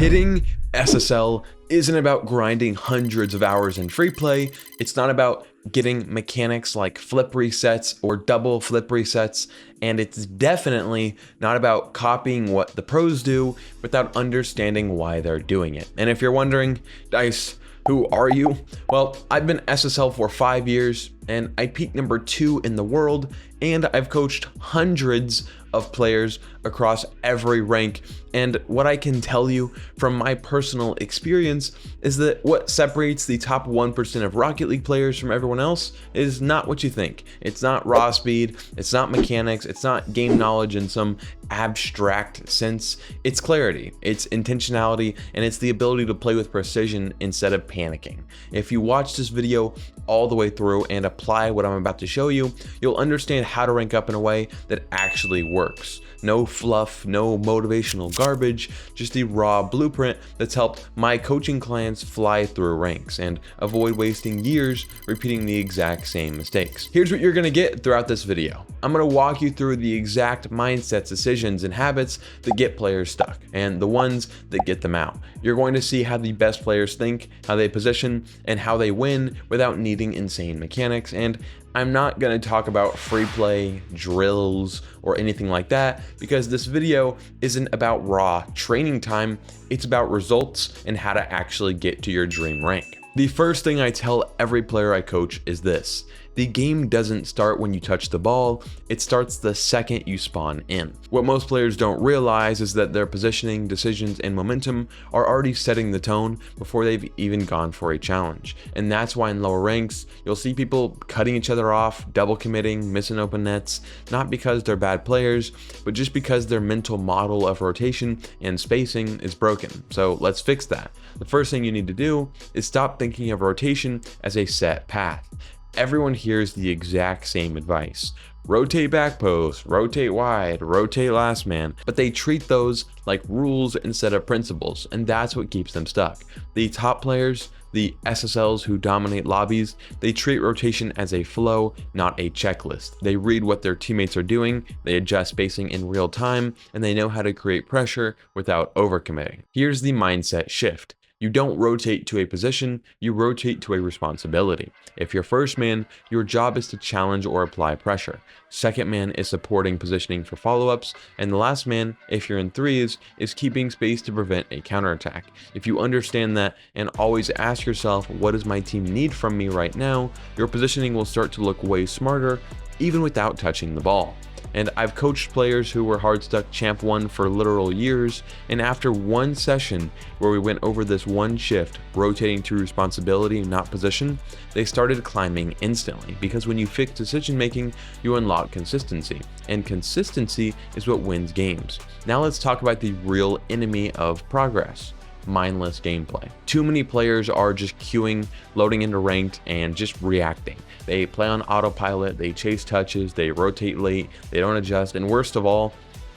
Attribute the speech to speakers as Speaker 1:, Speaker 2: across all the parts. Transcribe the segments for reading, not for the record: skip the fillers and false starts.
Speaker 1: Hitting SSL isn't about grinding hundreds of hours in free play. It's not about getting mechanics like flip resets or double flip resets. And it's definitely not about copying what the pros do without understanding why they're doing it. And if you're wondering, Dice, who are you? Well, I've been SSL for 5 years and I peaked number 2 in the world, and I've coached hundreds of players across every rank. And what I can tell you from my personal experience is that what separates the top 1% of Rocket League players from everyone else is not what you think. It's not raw speed, it's not mechanics, it's not game knowledge in some abstract sense. It's clarity, it's intentionality, and it's the ability to play with precision instead of panicking. If you watch this video all the way through and apply what I'm about to show you, you'll understand how to rank up in a way that actually works. No fluff, no motivational garbage, just the raw blueprint that's helped my coaching clients fly through ranks and avoid wasting years repeating the exact same mistakes. Here's what you're gonna get throughout this video. I'm gonna walk you through the exact mindsets, decisions, and habits that get players stuck, and the ones that get them out. You're going to see how the best players think, how they position, and how they win without needing insane mechanics. And I'm not going to talk about free play, drills, or anything like that, because this video isn't about raw training time, it's about results and how to actually get to your dream rank. The first thing I tell every player I coach is this: the game doesn't start when you touch the ball, it starts the second you spawn in. What most players don't realize is that their positioning, decisions, and momentum are already setting the tone before they've even gone for a challenge. And that's why in lower ranks, you'll see people cutting each other off, double committing, missing open nets, not because they're bad players, but just because their mental model of rotation and spacing is broken. So let's fix that. The first thing you need to do is stop thinking of rotation as a set path. Everyone hears the exact same advice: rotate back post, rotate wide, rotate last man, but they treat those like rules instead of principles, and that's what keeps them stuck. The top players, the SSLs who dominate lobbies, they treat rotation as a flow, not a checklist. They read what their teammates are doing, they adjust spacing in real time, and they know how to create pressure without overcommitting. Here's the mindset shift. You don't rotate to a position, you rotate to a responsibility. If you're first man, your job is to challenge or apply pressure. Second man is supporting positioning for follow-ups, and the last man, if you're in threes, is keeping space to prevent a counterattack. If you understand that and always ask yourself, what does my team need from me right now, your positioning will start to look way smarter, even without touching the ball. And I've coached players who were hard stuck champ 1 for literal years, and after one session where we went over this one shift, rotating to responsibility, not position, they started climbing instantly, because when you fix decision making, you unlock consistency, and consistency is what wins games. Now let's talk about the real enemy of progress: mindless gameplay. Too many players are just queuing, loading into ranked, and just reacting. They play on autopilot, they chase touches, they rotate late, they don't adjust, and worst of all,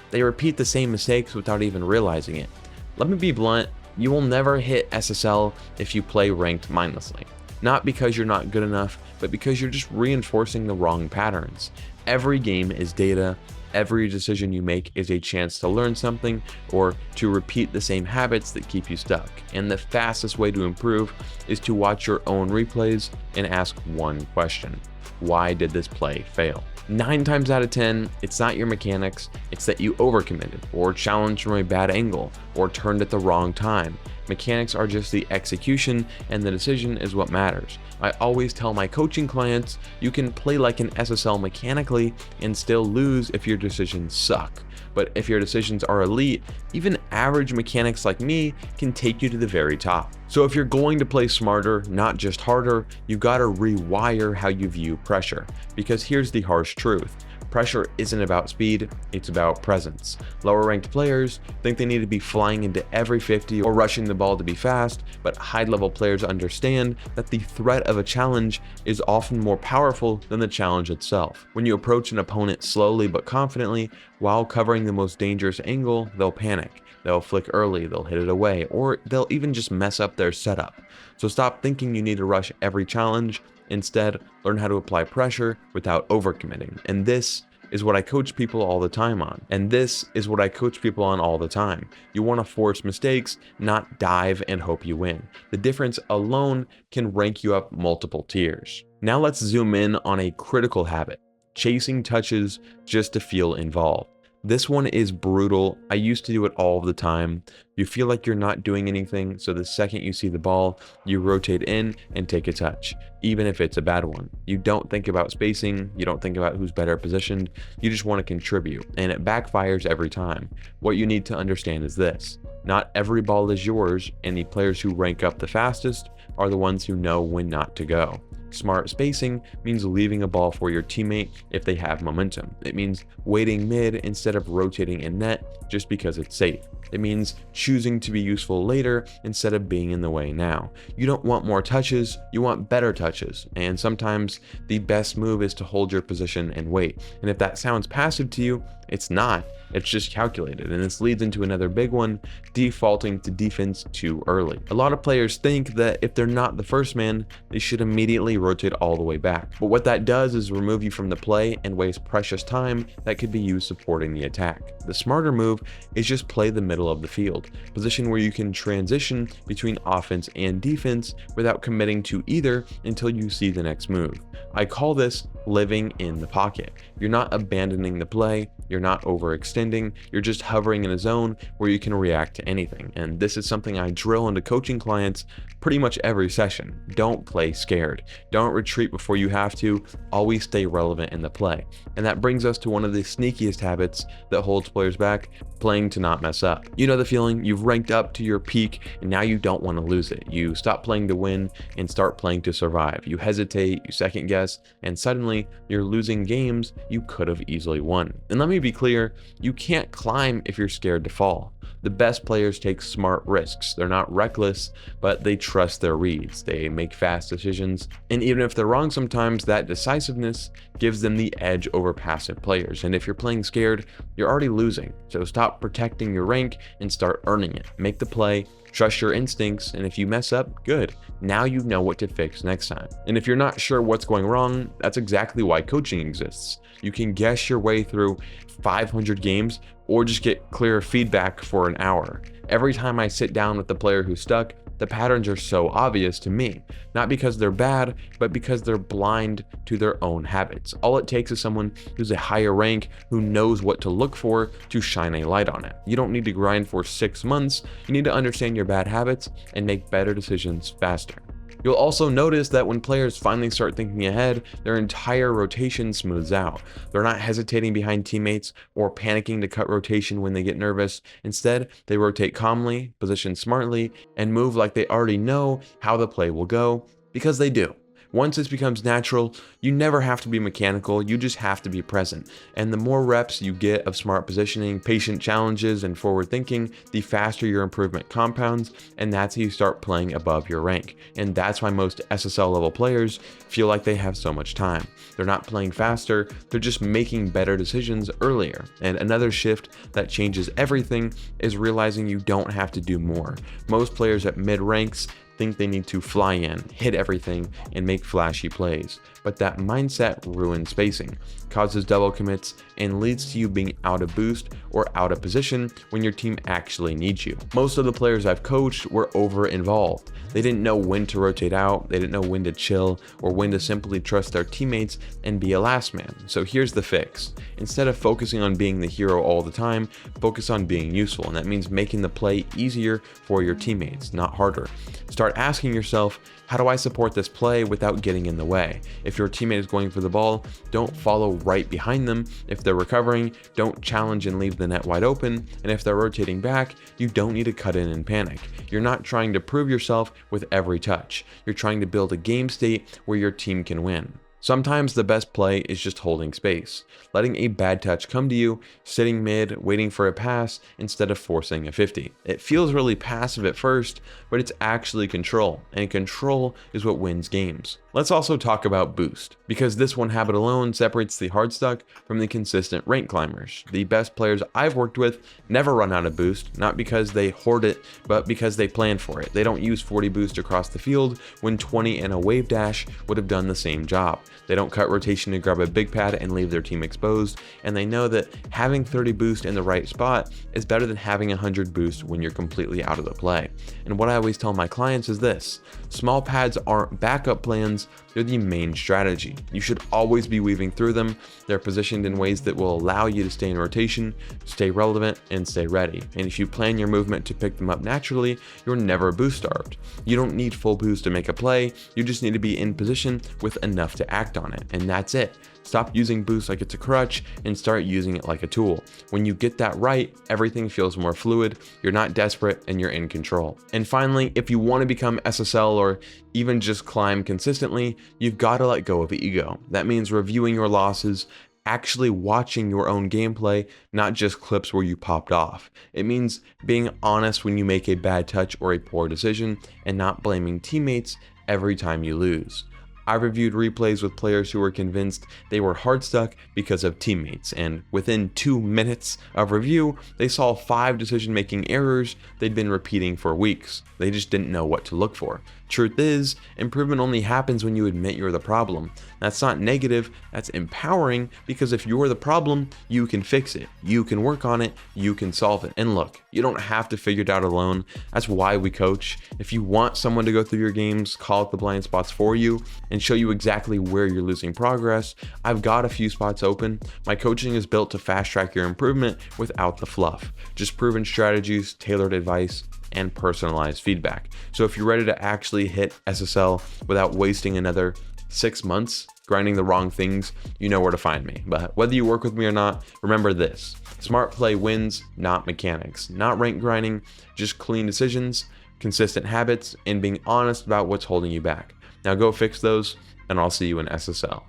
Speaker 1: they repeat the same mistakes without even realizing it. Let me be blunt, you will never hit SSL if you play ranked mindlessly. Not because you're not good enough, but because you're just reinforcing the wrong patterns. Every game is data. Every decision you make is a chance to learn something or to repeat the same habits that keep you stuck. And the fastest way to improve is to watch your own replays and ask one question: why did this play fail? 9 times out of 10, it's not your mechanics, it's that you overcommitted, or challenged from a bad angle, or turned at the wrong time. Mechanics are just the execution, and the decision is what matters. I always tell my coaching clients, you can play like an SSL mechanically and still lose if your decisions suck. But if your decisions are elite, even average mechanics like me can take you to the very top. So if you're going to play smarter, not just harder, you gotta rewire how you view pressure. Because here's the harsh truth: pressure isn't about speed, it's about presence. Lower ranked players think they need to be flying into every 50 or rushing the ball to be fast, but high level players understand that the threat of a challenge is often more powerful than the challenge itself. When you approach an opponent slowly but confidently, while covering the most dangerous angle, they'll panic. They'll flick early, they'll hit it away, or they'll even just mess up their setup. So stop thinking you need to rush every challenge. Instead, learn how to apply pressure without overcommitting. And this is what I coach people all the time on. And this is what I coach people on all the time. You want to force mistakes, not dive and hope you win. The difference alone can rank you up multiple tiers. Now let's zoom in on a critical habit: chasing touches just to feel involved. This one is brutal. I used to do it all the time. You feel like you're not doing anything, so the second you see the ball, you rotate in and take a touch, even if it's a bad one. You don't think about spacing, you don't think about who's better positioned, you just want to contribute, and it backfires every time. What you need to understand is this: not every ball is yours, and the players who rank up the fastest are the ones who know when not to go. Smart spacing means leaving a ball for your teammate if they have momentum. It means waiting mid instead of rotating in net just because it's safe. It means choosing to be useful later instead of being in the way now. You don't want more touches, you want better touches. And sometimes the best move is to hold your position and wait. And if that sounds passive to you, it's not. It's just calculated. And this leads into another big one: defaulting to defense too early. A lot of players think that if they're not the first man, they should immediately rotate all the way back. But what that does is remove you from the play and waste precious time that could be used supporting the attack. The smarter move is just play the middle of the field, position where you can transition between offense and defense without committing to either until you see the next move. I call this living in the pocket. You're not abandoning the play, you're not overextending, you're just hovering in a zone where you can react to anything. And this is something I drill into coaching clients pretty much every session. Don't play scared. Don't retreat before you have to. Always stay relevant in the play. And that brings us to one of the sneakiest habits that holds players back: playing to not mess up. You know the feeling? You've ranked up to your peak and now you don't want to lose it. You stop playing to win and start playing to survive. You hesitate, you second guess, and suddenly you're losing games you could have easily won. And let me be clear, you can't climb if you're scared to fall. The best players take smart risks. They're not reckless, but they trust their reads. They make fast decisions, and even if they're wrong sometimes, that decisiveness gives them the edge over passive players. And if you're playing scared, you're already losing. So stop protecting your rank and start earning it. Make the play, trust your instincts, and if you mess up, good. Now you know what to fix next time. And if you're not sure what's going wrong, that's exactly why coaching exists. You can guess your way through 500 games or just get clear feedback for an hour. Every time I sit down with the player who's stuck, the patterns are so obvious to me, not because they're bad, but because they're blind to their own habits. All it takes is someone who's a higher rank who knows what to look for to shine a light on it. You don't need to grind for 6 months. You need to understand your bad habits and make better decisions faster. You'll also notice that when players finally start thinking ahead, their entire rotation smooths out. They're not hesitating behind teammates or panicking to cut rotation when they get nervous. Instead, they rotate calmly, position smartly, and move like they already know how the play will go, because they do. Once this becomes natural, you never have to be mechanical, you just have to be present. And the more reps you get of smart positioning, patient challenges, and forward thinking, the faster your improvement compounds, and that's how you start playing above your rank. And that's why most SSL level players feel like they have so much time. They're not playing faster, they're just making better decisions earlier. And another shift that changes everything is realizing you don't have to do more. Most players at mid ranks think they need to fly in, hit everything, and make flashy plays. But that mindset ruins spacing, causes double commits, and leads to you being out of boost or out of position when your team actually needs you. Most of the players I've coached were over involved. They didn't know when to rotate out, they didn't know when to chill, or when to simply trust their teammates and be a last man. So here's the fix. Instead of focusing on being the hero all the time, focus on being useful, and that means making the play easier for your teammates, not harder. Start asking yourself, how do I support this play without getting in the way? If your teammate is going for the ball, don't follow right behind them. If they're recovering, don't challenge and leave the net wide open. And if they're rotating back, you don't need to cut in and panic. You're not trying to prove yourself with every touch. You're trying to build a game state where your team can win. Sometimes the best play is just holding space, letting a bad touch come to you, sitting mid, waiting for a pass instead of forcing a 50. It feels really passive at first, but it's actually control, and control is what wins games. Let's also talk about boost, because this one habit alone separates the hard stuck from the consistent rank climbers. The best players I've worked with never run out of boost, not because they hoard it, but because they plan for it. They don't use 40 boost across the field when 20 and a wave dash would have done the same job. They don't cut rotation to grab a big pad and leave their team exposed, and they know that having 30 boost in the right spot is better than having 100 boost when you're completely out of the play. And what I always tell my clients is this: small pads aren't backup plans, they're the main strategy. You should always be weaving through them. They're positioned in ways that will allow you to stay in rotation, stay relevant, and stay ready. And if you plan your movement to pick them up naturally, you're never boost starved. You don't need full boost to make a play, you just need to be in position with enough to act on it, and that's it. Stop using boost like it's a crutch and start using it like a tool. When you get that right, everything feels more fluid, you're not desperate, and you're in control. And finally, if you want to become SSL or even just climb consistently, you've got to let go of ego. That means reviewing your losses, actually watching your own gameplay, not just clips where you popped off. It means being honest when you make a bad touch or a poor decision, and not blaming teammates every time you lose. I reviewed replays with players who were convinced they were hard stuck because of teammates, and within 2 minutes of review, they saw 5 decision-making errors they'd been repeating for weeks. They just didn't know what to look for. Truth is, improvement only happens when you admit you're the problem. That's not negative, that's empowering, because if you're the problem, you can fix it. You can work on it, you can solve it. And look, you don't have to figure it out alone. That's why we coach. If you want someone to go through your games, call out the blind spots for you, and show you exactly where you're losing progress, I've got a few spots open. My coaching is built to fast track your improvement without the fluff. Just proven strategies, tailored advice, and personalized feedback. So if you're ready to actually hit SSL without wasting another 6 months grinding the wrong things, you know where to find me. But whether you work with me or not, remember this: smart play wins, not mechanics, not rank grinding, just clean decisions, consistent habits, and being honest about what's holding you back. Now go fix those, and I'll see you in SSL.